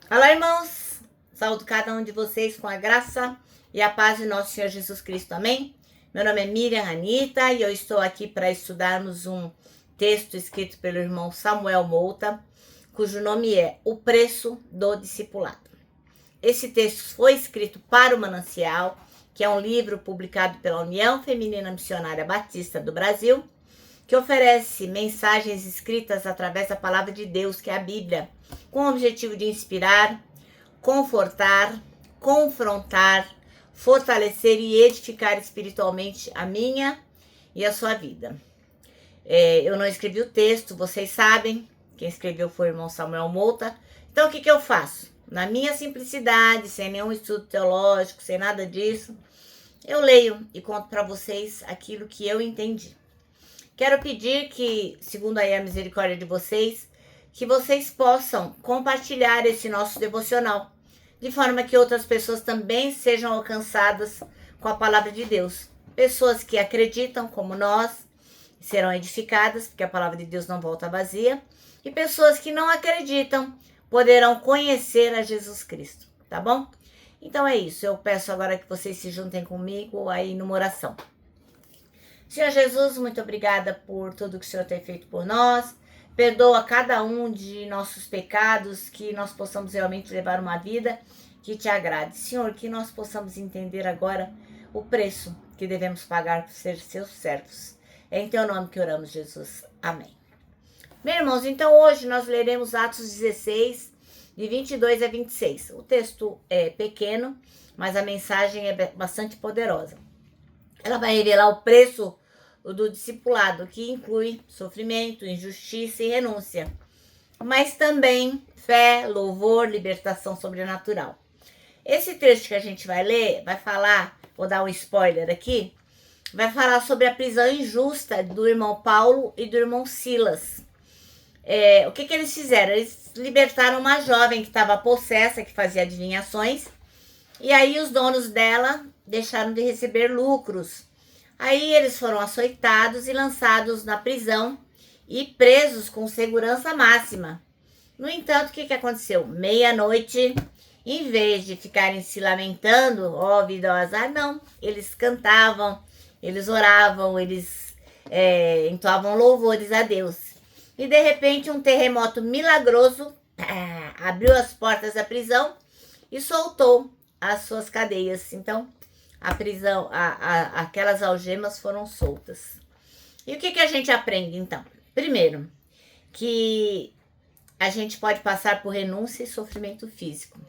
Olá, irmãos! Saúdo cada um de vocês com a graça e a paz de nosso Senhor Jesus Cristo. Amém? Meu nome é Miriam Anita e eu estou aqui para estudarmos um texto escrito pelo irmão Samuel Mouta, cujo nome é O Preço do Discipulado. Esse texto foi escrito para o Manancial, que é um livro publicado pela União Feminina Missionária Batista do Brasil, que oferece mensagens escritas através da palavra de Deus, que é a Bíblia, com o objetivo de inspirar, confortar, confrontar, fortalecer e edificar espiritualmente a minha e a sua vida. Eu não escrevi o texto, vocês sabem, quem escreveu foi o irmão Samuel Mouta. Então o que eu faço? Na minha simplicidade, sem nenhum estudo teológico, sem nada disso, eu leio e conto para vocês aquilo que eu entendi. Quero pedir que, segundo aí a misericórdia de vocês, que vocês possam compartilhar esse nosso devocional, de forma que outras pessoas também sejam alcançadas com a palavra de Deus. Pessoas que acreditam, como nós, serão edificadas, porque a palavra de Deus não volta vazia, e pessoas que não acreditam poderão conhecer a Jesus Cristo, tá bom? Então é isso, eu peço agora que vocês se juntem comigo aí numa oração. Senhor Jesus, muito obrigada por tudo que o Senhor tem feito por nós. Perdoa cada um de nossos pecados, que nós possamos realmente levar uma vida que te agrade. Senhor, que nós possamos entender agora o preço que devemos pagar por ser seus servos. É em teu nome que oramos, Jesus. Amém. Meus irmãos, então hoje nós leremos Atos 16, de 22 a 26. O texto é pequeno, mas a mensagem é bastante poderosa. Ela vai revelar o preço do discipulado, que inclui sofrimento, injustiça e renúncia, mas também fé, louvor, libertação sobrenatural. Esse texto que a gente vai ler vai falar, vou dar um spoiler aqui, vai falar sobre a prisão injusta do irmão Paulo e do irmão Silas. O que eles fizeram? Eles libertaram uma jovem que estava possessa, que fazia adivinhações, e aí os donos dela deixaram de receber lucros. Aí eles foram açoitados e lançados na prisão e presos com segurança máxima. No entanto, o que aconteceu? Meia-noite, em vez de ficarem se lamentando, ó vida ao azar, não. Eles cantavam, eles oravam, eles entoavam louvores a Deus. E de repente um terremoto milagroso abriu as portas da prisão e soltou as suas cadeias. Então, a prisão, aquelas algemas foram soltas. E o que a gente aprende, então? Primeiro, que a gente pode passar por renúncia e sofrimento físico.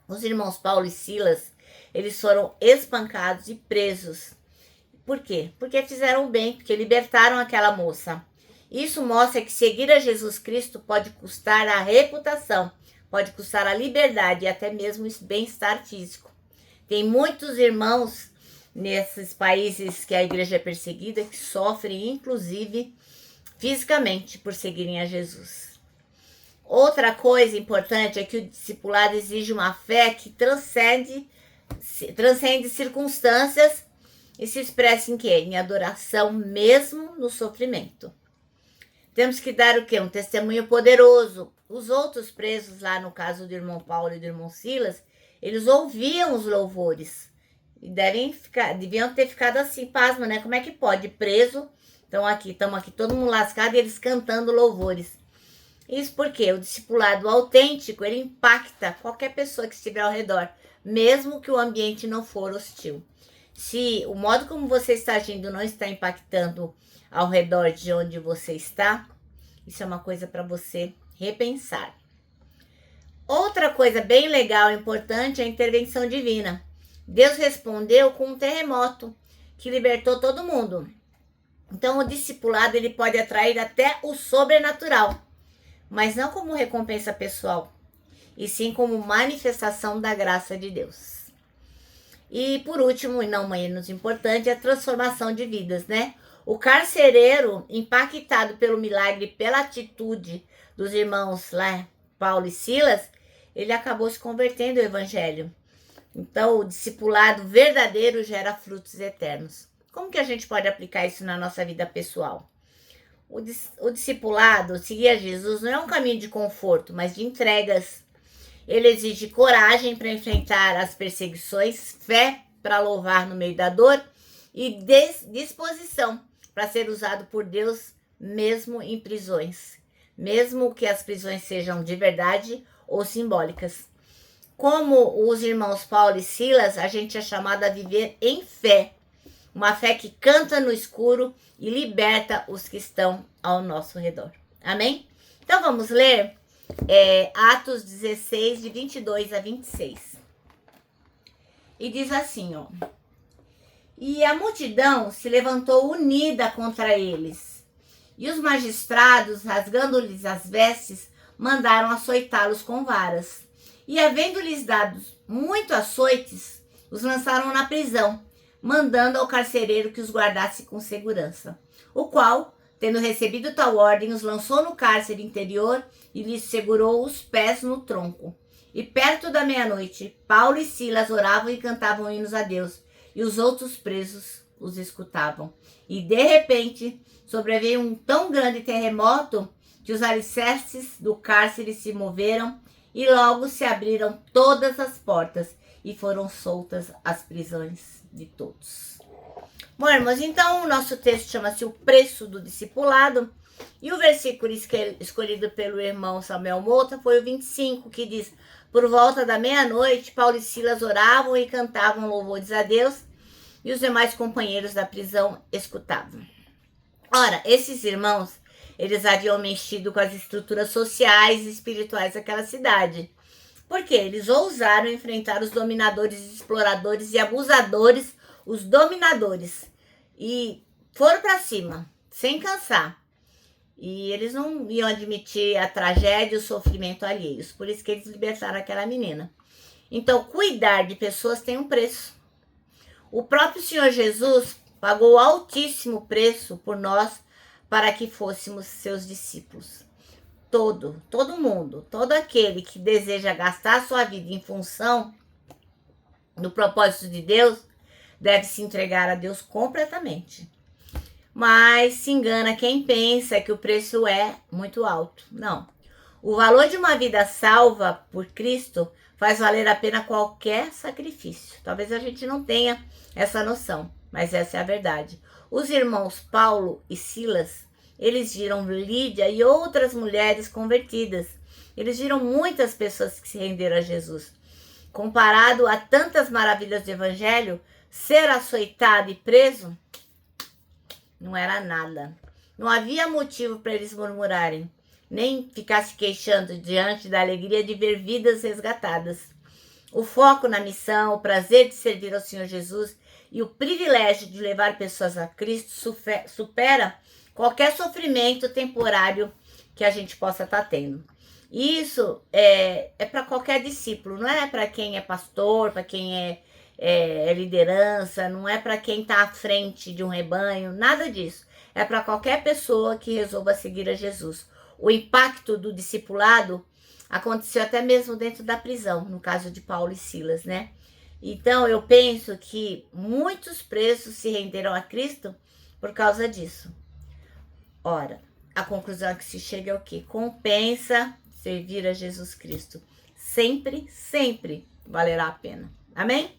Os irmãos Paulo e Silas, eles foram espancados e presos. Por quê? Porque fizeram o bem, porque libertaram aquela moça. Isso mostra que seguir a Jesus Cristo pode custar a reputação, pode custar a liberdade e até mesmo o bem-estar físico. Tem muitos irmãos nesses países que a igreja é perseguida que sofrem, inclusive, fisicamente por seguirem a Jesus. Outra coisa importante é que o discipulado exige uma fé que transcende circunstâncias e se expressa em quê? Em adoração mesmo no sofrimento. Temos que dar o quê? Um testemunho poderoso. Os outros presos lá, no caso do irmão Paulo e do irmão Silas, eles ouviam os louvores. E deviam ter ficado assim, pasma, né? Como é que pode? Preso, estamos aqui todo mundo lascado e eles cantando louvores. Isso porque o discipulado autêntico, ele impacta qualquer pessoa que estiver ao redor, mesmo que o ambiente não for hostil. Se o modo como você está agindo não está impactando ao redor de onde você está, isso é uma coisa para você repensar. Outra coisa bem legal e importante é a intervenção divina. Deus respondeu com um terremoto que libertou todo mundo. Então o discipulado ele pode atrair até o sobrenatural, mas não como recompensa pessoal, e sim como manifestação da graça de Deus. E por último, e não menos importante, a transformação de vidas, né? O carcereiro, impactado pelo milagre, pela atitude dos irmãos lá, Paulo e Silas, ele acabou se convertendo ao evangelho. Então, o discipulado verdadeiro gera frutos eternos. Como que a gente pode aplicar isso na nossa vida pessoal? O discipulado, seguir a Jesus, não é um caminho de conforto, mas de entregas. Ele exige coragem para enfrentar as perseguições, fé para louvar no meio da dor e disposição para ser usado por Deus mesmo em prisões, mesmo que as prisões sejam de verdade ou simbólicas. Como os irmãos Paulo e Silas, a gente é chamado a viver em fé, uma fé que canta no escuro e liberta os que estão ao nosso redor. Amém? Então vamos ler Atos 16, de 22 a 26. E diz assim, ó. E a multidão se levantou unida contra eles. E os magistrados, rasgando-lhes as vestes, mandaram açoitá-los com varas. E havendo-lhes dado muito açoites, os lançaram na prisão, mandando ao carcereiro que os guardasse com segurança. O qual, tendo recebido tal ordem, os lançou no cárcere interior e lhes segurou os pés no tronco. E perto da meia-noite, Paulo e Silas oravam e cantavam hinos a Deus, e os outros presos os escutavam. E de repente, sobreveio um tão grande terremoto que os alicerces do cárcere se moveram e logo se abriram todas as portas e foram soltas as prisões de todos. Bom, irmãos, então o nosso texto chama-se O Preço do Discipulado e o versículo escolhido pelo irmão Samuel Mota foi o 25, que diz: por volta da meia-noite, Paulo e Silas oravam e cantavam louvores a Deus e os demais companheiros da prisão escutavam. Ora, esses irmãos, eles haviam mexido com as estruturas sociais e espirituais daquela cidade, porque eles ousaram enfrentar os dominadores, exploradores e abusadores, os dominadores, e foram para cima, sem cansar. E eles não iam admitir a tragédia e o sofrimento alheios, por isso que eles libertaram aquela menina. Então, cuidar de pessoas tem um preço. O próprio Senhor Jesus pagou altíssimo preço por nós para que fôssemos seus discípulos. Todo mundo, todo aquele que deseja gastar sua vida em função do propósito de Deus, deve se entregar a Deus completamente. Mas se engana quem pensa que o preço é muito alto. Não. O valor de uma vida salva por Cristo faz valer a pena qualquer sacrifício. Talvez a gente não tenha essa noção, mas essa é a verdade. Os irmãos Paulo e Silas, eles viram Lídia e outras mulheres convertidas. Eles viram muitas pessoas que se renderam a Jesus. Comparado a tantas maravilhas do evangelho, ser açoitado e preso não era nada. Não havia motivo para eles murmurarem, nem ficar se queixando diante da alegria de ver vidas resgatadas. O foco na missão, o prazer de servir ao Senhor Jesus e o privilégio de levar pessoas a Cristo supera qualquer sofrimento temporário que a gente possa estar tendo. Isso é para qualquer discípulo, não é para quem é pastor, para quem é liderança, não é para quem está à frente de um rebanho, nada disso. É para qualquer pessoa que resolva seguir a Jesus. O impacto do discipulado aconteceu até mesmo dentro da prisão, no caso de Paulo e Silas, né? Então, eu penso que muitos presos se renderam a Cristo por causa disso. Ora, a conclusão que se chega é o quê? Compensa servir a Jesus Cristo. Sempre, sempre valerá a pena. Amém?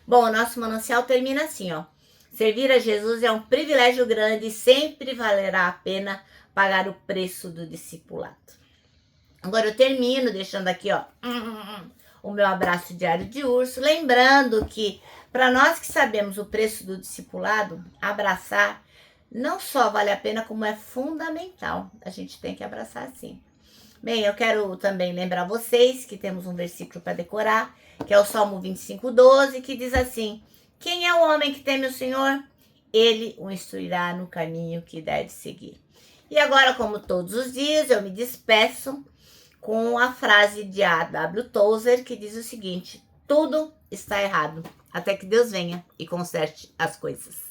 Bom, o nosso manancial termina assim, ó. Servir a Jesus é um privilégio grande e sempre valerá a pena pagar o preço do discipulado. Agora eu termino deixando aqui, ó, o meu abraço diário de urso, lembrando que para nós que sabemos o preço do discipulado, abraçar não só vale a pena, como é fundamental. A gente tem que abraçar sim. Bem, eu quero também lembrar vocês que temos um versículo para decorar, que é o Salmo 25:12, que diz assim: quem é o homem que teme o Senhor? Ele o instruirá no caminho que deve seguir. E agora, como todos os dias, eu me despeço com a frase de A.W. Tozer, que diz o seguinte: tudo está errado, até que Deus venha e conserte as coisas.